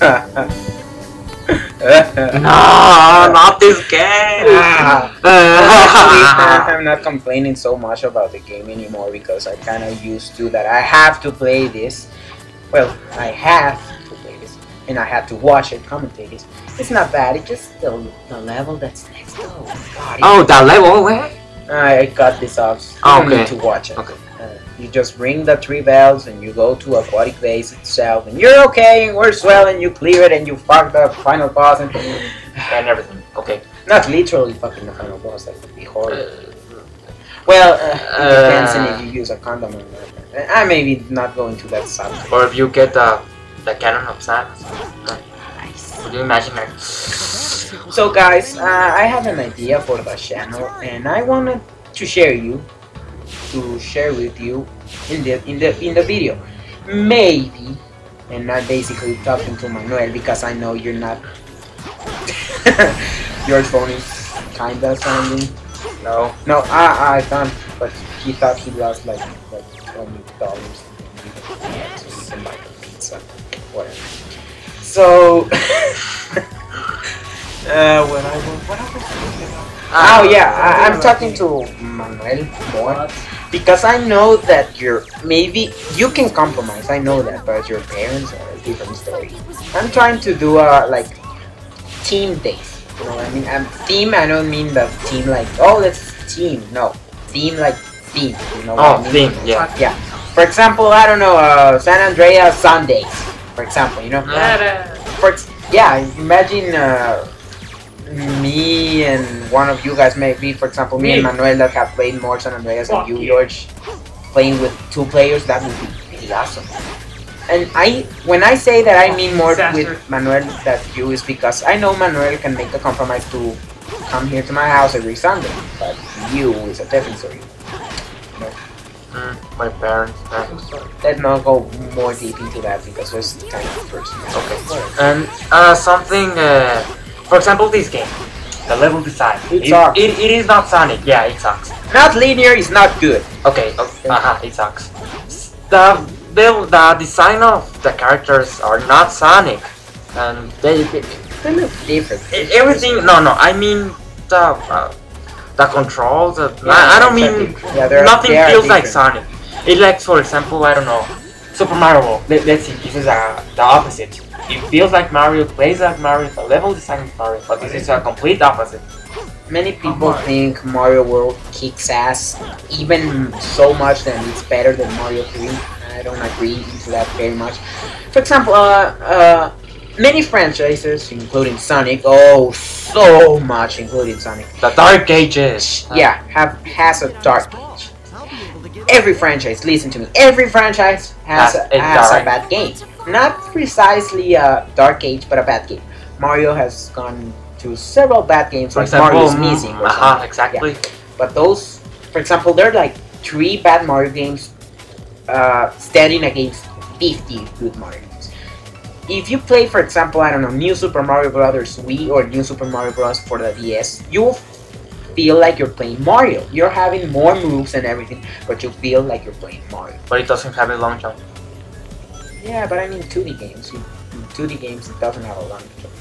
No, not this game. Honestly, I'm not complaining so much about the game anymore because I kind of used to that. I have to play this. Well, I have to play this, and I have to watch it, commentate this. It's not bad. It's just the level that's next. Oh God! Oh, that level? Where? I got this off. So you don't need to watch it. Okay. You just ring the 3 bells and you go to aquatic base itself, and you're okay, and we're swell, and you clear it, and you fuck the final boss and Everything. Okay. not literally fucking the final boss. That would be horrible. Well, it depends on if you use a condom or not. I maybe not going to that subject. Or if you get the cannon of sand. Nice. Could you imagine that? So guys, I have an idea for the channel, and I wanted to share with you in the video. Maybe, and I'm basically talking to Manuel because I know you're not. Your phone is kinda sounding. No. No, I thought, but he thought he lost like $20. So he can buy the pizza, whatever. So, what I was thinking about? Oh yeah, I'm talking to Manuel more because I know that maybe you can compromise. I know that, but your parents are a different story. I'm trying to do like team days. You know what I mean? Team. I don't mean the team like let's team. No, theme like theme. You know what I mean? Theme. Yeah. Yeah. For example, I don't know, San Andreas Sundays. For example, you know. Imagine. Me and one of you guys, maybe for example me and Manuel, that have played more San Andreas, and you, George, playing with 2 players. That would be really awesome. And when I say that, I mean more with Manuel that you, is because I know Manuel can make a compromise to come here to my house every Sunday, but you is a different story. You know? My parents. Let's not go more deep into that because it's kind of personal. Okay. And something. For example, this game, the level design. It is not Sonic. Yeah, it sucks. Not linear is not good. Okay. It sucks. The design of the characters are not Sonic, and they look different. Everything. No. I mean the controls. I don't mean nothing feels like Sonic. It like, for example, I don't know, Super Mario World. Let's see. This is the opposite. It feels like Mario, plays like Mario, the level design is Mario, but this is a complete opposite. Many people think Mario World kicks ass, even so much that it's better than Mario 3. I don't agree to that very much. For example, many franchises, including Sonic, so much including Sonic. The Dark Ages! Yeah, has a Dark Age. Every franchise, listen to me, every franchise has a bad game. Not precisely a Dark Age, but a bad game. Mario has gone to several bad games, for like example, Mario's Missing or something. Exactly. Yeah. But those, for example, there are like 3 bad Mario games standing against 50 good Mario games. If you play, for example, I don't know, New Super Mario Bros. Wii or New Super Mario Bros. For the DS, you will feel like you're playing Mario. You're having more moves and everything, but you feel like you're playing Mario. But it doesn't have a long jump. Yeah, but I mean 2D games. In 2D games, it doesn't have a long jump.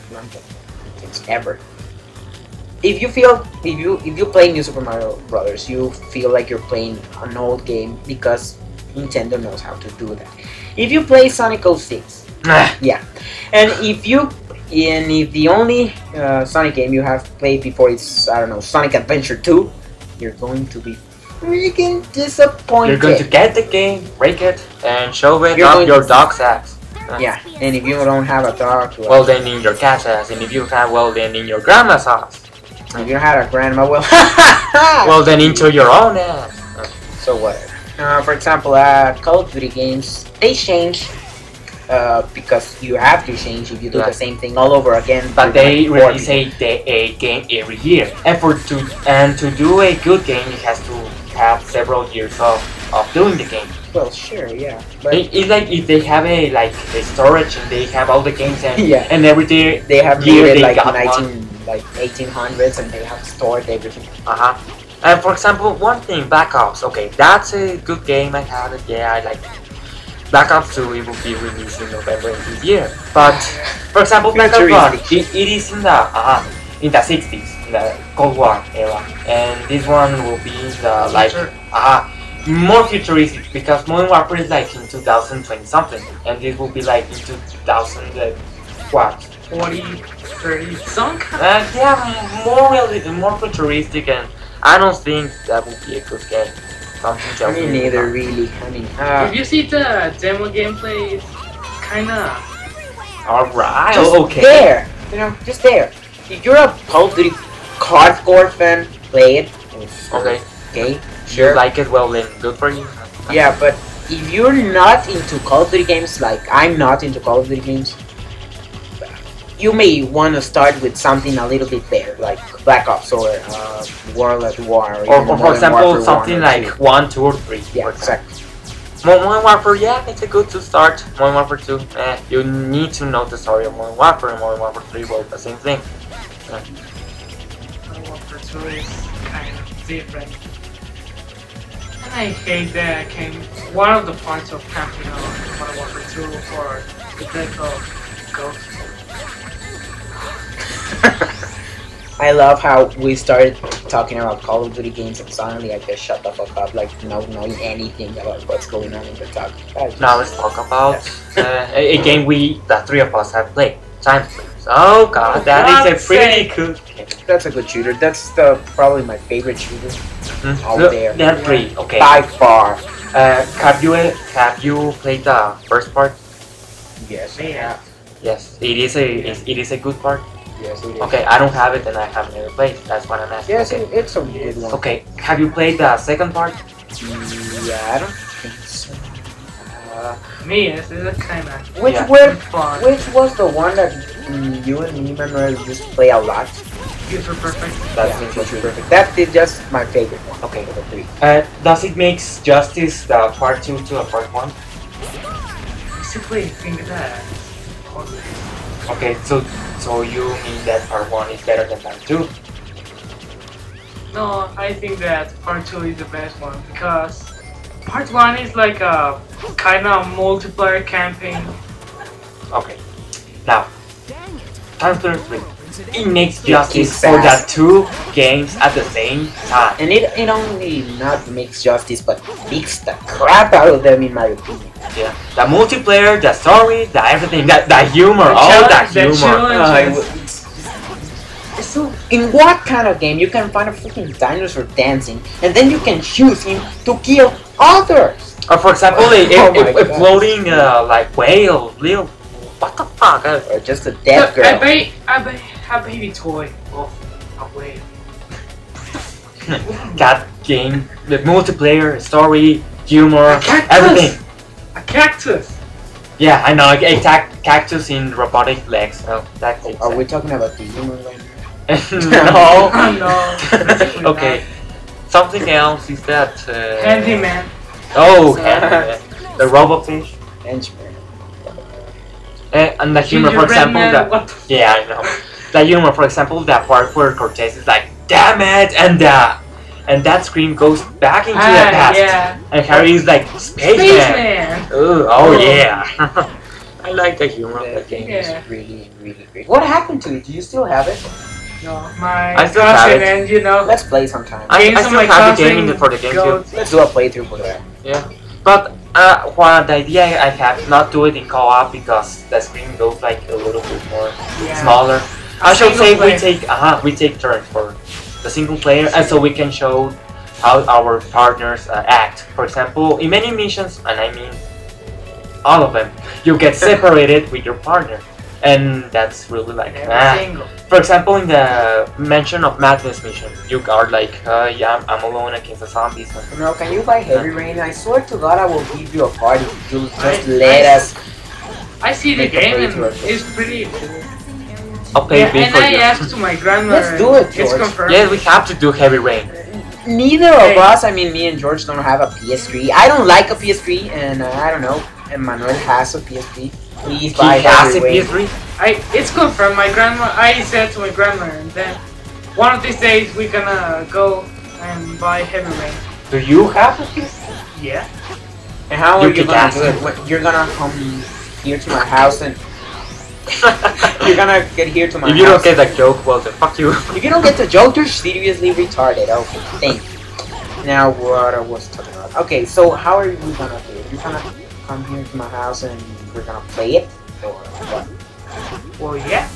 It's ever. If you play New Super Mario Brothers, you feel like you're playing an old game because Nintendo knows how to do that. If you play Sonic 06, yeah, and if the only Sonic game you have played before is, I don't know, Sonic Adventure 2, you're going to be freaking disappointed. You're going to get the game, break it, and show it up your dog's ass. Yeah, and if you don't have a dog, well then in your cat's ass, and if you have, well then in your grandma's ass. If you had a grandma, well, well then into your own ass. So whatever. For example, Call of Duty games, they change because you have to change if you do the same thing all over again. But they release a game every year. And to do a good game, it has to have several years of doing the game. Well, sure, yeah. But it's like if they have a storage and they have all the games and and every day they have made it like 1800s and they have stored everything. And for example, one thing, Black Ops. Okay, that's a good game. I have it. Yeah, I like it. Black Ops 2 it will be released in November in this year. But for example, Black Ops 1 it is in the 60s, in the Cold War era, and this one will be in the like more futuristic because Modern Warfare is like in 2020 something, and this will be like in 2000 what? 40, 30, some kind. Yeah, more realistic, more futuristic, and I don't think that would be a good game. Something me neither, really. I mean, if you see the demo gameplay, it's kinda. Alright, just okay. There, you know, just there. If you're a Call of Duty hardcore fan, play it. Okay. Okay. Sure. You like it, well then, good for you. Yeah, but if you're not into Call of Duty games, like I'm not into Call of Duty games, you may want to start with something a little bit better, like Black Ops or World at War. Or for example, something like 1, 2, or 3. Yeah, exactly. Modern Warfare, yeah, it's a good to start. Modern Warfare 2, you need to know the story of Modern Warfare, and Modern Warfare 3, well, the same thing. Modern Warfare 2 is kind of different. And I hate that one of the parts of camping on Modern Warfare 2 for the death of Ghost. I love how we started talking about Call of Duty games and suddenly I just shut the fuck up, like not knowing anything about what's going on in the talk. Now let's talk about a game the three of us have played. Time Flames. Oh god, that is a pretty good game. That's a good shooter. That's probably my favorite shooter out there. There are 3, okay. By far. Have you played the first part? Yes, I have. Yes, it is a good part. Yes, it is. Okay, I don't have it and I have never played. That's what I'm asking. Yes, okay. it's a good one. Okay, have you played the second part? Yeah, I don't think so. Me, it's kind of fun. Which was the one that you and me, Manuel, just play a lot? Future Perfect. That's Future Perfect. That is just my favorite one. Okay. For the 3. Does it make justice the part 2 to a part 1? Basically, I think that. Okay, so you mean that part 1 is better than part 2? No, I think that part 2 is the best one because part 1 is like a kind of multiplayer campaign. Okay, now Time 3. It makes justice for the 2 games at the same time. And it only not makes justice, but beats the crap out of them in my opinion. Yeah, the multiplayer, the story, the everything, the humor, all that humor. So, in what kind of game you can find a freaking dinosaur dancing, and then you can choose him to kill others? Or for example, a floating like whale, little, what the fuck? Or just a dead girl. I buy a baby toy of a whale. That game, the multiplayer, story, humor, everything. A cactus! Yeah, I know, a cactus in robotic legs. Oh, that's it. Are we talking about the human right now? No. Okay. Something else is that... Handyman. Oh, Handyman. The Robofish. Henchman. And the humor, for example, yeah, I know. The humor, for example, that part where Cortez is like, damn it, and that scream goes back into the past. Yeah. And Harry is like, Spaceman! Oh yeah! I like the humor of the game. It's really, really great. What happened to it? Do you still have it? No, my I still have cousin it. and Let's play sometime. I still have the game for the GameCube. Let's do a playthrough for that. Yeah. But the idea I have, not do it in co-op because the screen goes like a little bit more smaller. I should say we take turns for the single player, and so we can show how our partners act. For example, in many missions, and I mean all of them, you get separated with your partner, and that's really like for example, in the Mansion of Madness mission, you are like, yeah, I'm alone against the zombies. No, can you buy Heavy Rain? I swear to God, I will give you a party if you just let us. I see the game and it's pretty cool. I'll pay big for I you. asked to my grandma. Let's do it, George. It's confirmed. Yeah, we have to do Heavy Rain. Neither of us, I mean, me and George don't have a PS3. I don't like a PS3, and I don't know. Emmanuel has a PS3. Please buy Heavy Rain. PS3? It's confirmed. I said to my grandma, and then one of these days we're gonna go and buy Heavy Rain. Do you have a PS3? Yeah. And how are you gonna do it? You're gonna come here to my house and you're gonna get here to my house. If you don't get the joke, well then fuck you. If you don't get the joke, you're seriously retarded. Okay, thank you. Now what I was talking about. Okay, so how are you gonna do it? You're gonna come here to my house and we're gonna play it? Or what? Well, yeah.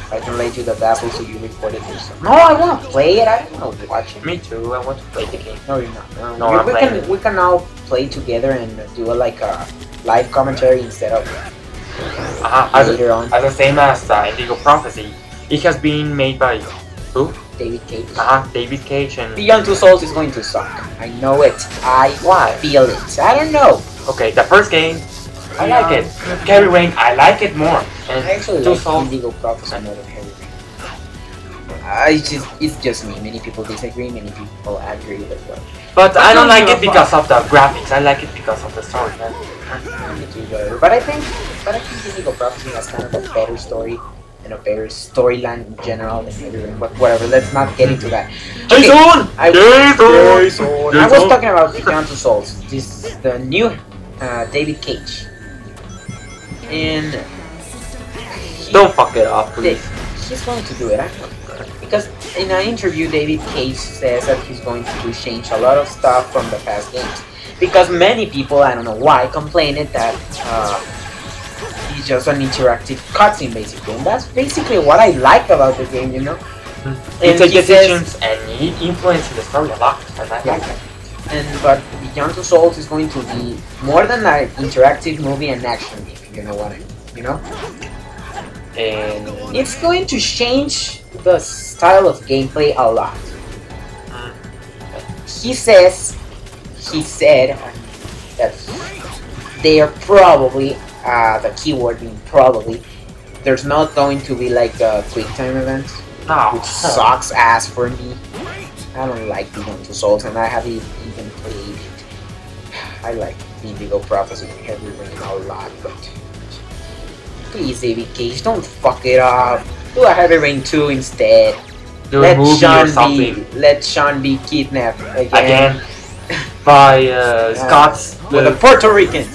I can lend you the dazzle so you record it yourself. No, I wanna play it, I don't wanna watch it. Me too, I want to play the game. No, you're not. No, we can all play together and do like a live commentary instead of later on. As the same as Indigo Prophecy. It has been made by who? David Cage. David Cage and Beyond Two Souls is going to suck. I know it. I feel it. I don't know. Okay, the first game, I like it. Heavy Rain, I like it more. And I actually Two like Souls. Indigo Prophecy more than Heavy Rain. It's just me. Many people disagree. Many people agree with what. But I don't like it because of the graphics. I like it because of the story. But I think Indigo Prophecy has kind of a better story and a better storyline in general than Heavy Rain. But whatever. Let's not get into that. Okay, I was talking about Beyond Two Souls. This is the new David Cage. And don't fuck it up, please. He's going to do it. I know. Because in an interview, David Cage says that he's going to change a lot of stuff from the past games. Because many people, I don't know why, complained that it's just an interactive cutscene, basically. And that's basically what I like about the game, you know? It takes decisions and it influences the story a lot. And I like it. But Beyond Two Souls is going to be more than an interactive movie and action game, you know what I mean? You know? And it's going to change the style of gameplay a lot. He said that they are probably, the keyword being probably, there's not going to be like the quick time events, which sucks ass for me. I don't like Beyond Two Souls, and I haven't even played it. I like Indigo Prophecy and Heavy Rain a lot, but please, David Cage, don't fuck it up. Do a Heavy Rain 2 instead. Let Sean be kidnapped again. By Scott's the Puerto Ricans.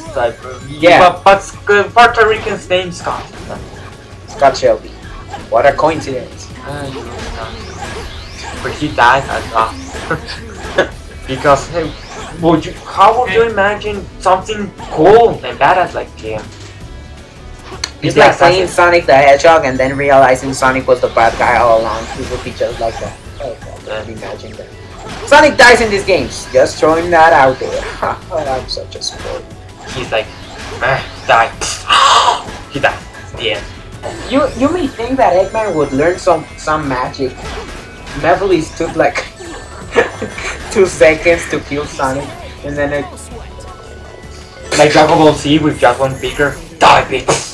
Yeah, but Puerto Rican's name Scott. Scott Shelby. What a coincidence. But he died because hey, how would you imagine something cool and badass like him? It's like playing Sonic the Hedgehog and then realizing Sonic was the bad guy all along. It would be just like that. Imagine that. Sonic dies in these games. Just throwing that out there. But I'm such a sport. He's like, die. He died. The end. You may think that Eggman would learn some magic. Mevalis took like 2 seconds to kill Sonic, and then it... Like Dragon Ball Z with just one figure. Die, bitch.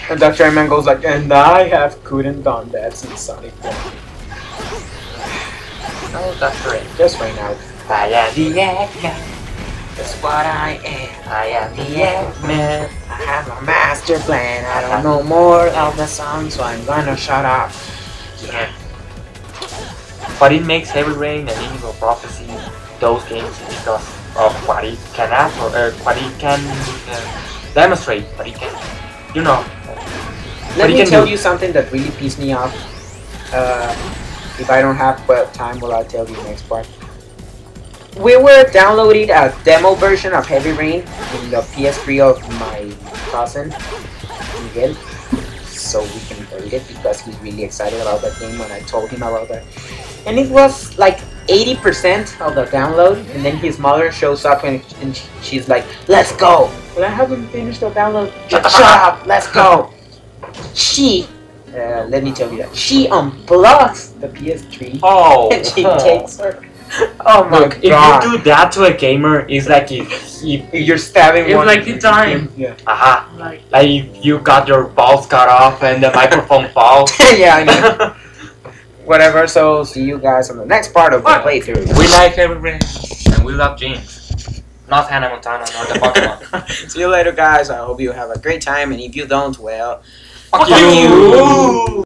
And Dr. Eggman goes like, and I couldn't done that since Sonic 1. Oh, that's great. Just right now. I am the Eggman. That's what I am. I am the Eggman. I have a master plan. I don't know more of the song, so I'm gonna shut up. Yeah. But it makes Heavy Rain and Indigo Prophecy those games because of what it can what it can demonstrate, what it can, you know. Let me tell you something that really pissed me off. If I don't have time, well, I'll tell you next part. We were downloading a demo version of Heavy Rain in the PS3 of my cousin, Miguel, so we can play it because he's really excited about that game when I told him about that. And it was like 80% of the download, and then his mother shows up and she's like, let's go! But I haven't finished the download. Shut up! Let's go! She, let me tell you that, she unplugs the PS3 and she takes her. Oh my god. If you do that to a gamer, it's like if you're stabbing it's one. It's like the time. Yeah. Like if you got your balls cut off and the microphone falls. Yeah, I know. Whatever, so see you guys on the next part of the playthrough. We like Heavy Rain and we love Jinx. Not Hannah Montana, not the Pokemon. See you later, guys. I hope you have a great time, and if you don't, well, fuck you!